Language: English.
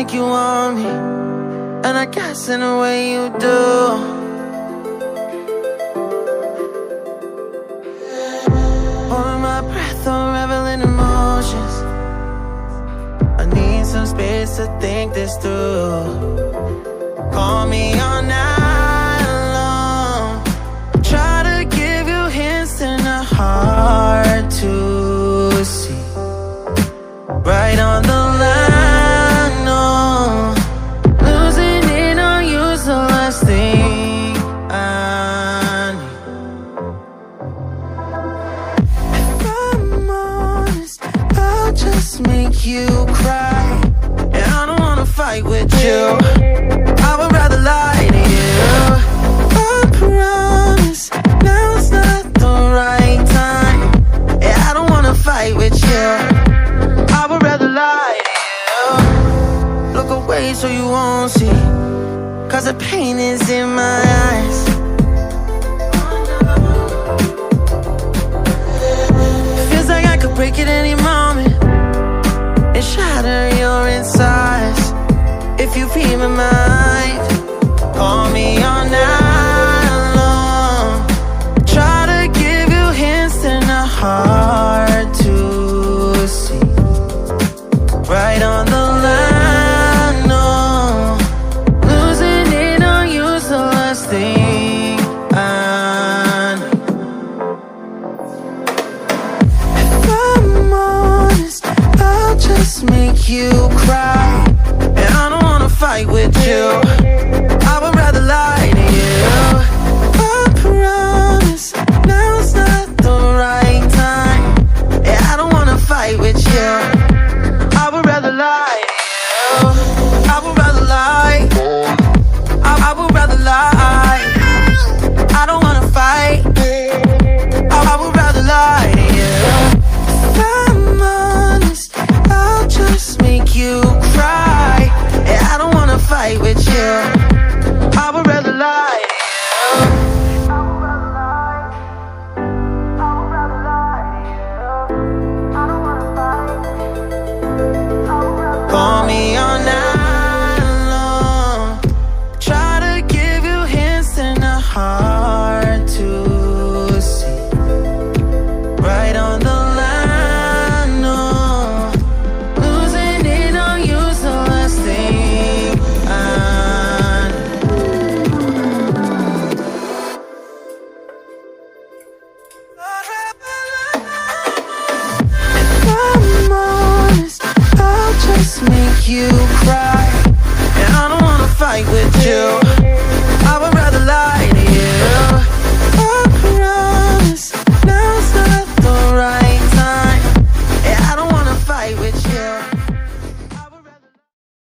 like you want me, and I guess in a way you do. Holding my breath, unraveling emotions. I need some space to think this through. Call me all night long. Try to give you hints and a hard to see. Right on the line, no. Losing it on you's the last thing I need. If I'm honest, I'll just make you cry. And I don't wanna fight with you, I would rather lie to you. I promise, now's not the right time. Yeah, I don't wanna fight with you, I would rather lie to you. Look away so you won't see, cause the pain is in my eyes. Feels like I could break at any moment and shatter your insides. If you feel my mind, call me all night long. Try to give you hints and a hard to see. Right on the line, no. Losing it on you's the last thing I need. If I'm honest, I'll just make you cry. And I don't wanna fight with you, I would rather lie to you. I promise, now's not the right time. Yeah, I don't wanna fight with you, I would rather lie to you. I would rather lie, I would rather lie. I don't wanna fight, I would rather lie to you. If I'm honest, I'll just make you cry. Yeah, I don't wanna fight with you, I would rather lie to you. Call me all night long. Try to give you hints and a hard to see. Right on the line, no. Losing it on you's the last thing I need. If I'm honest, I'll just make you cry.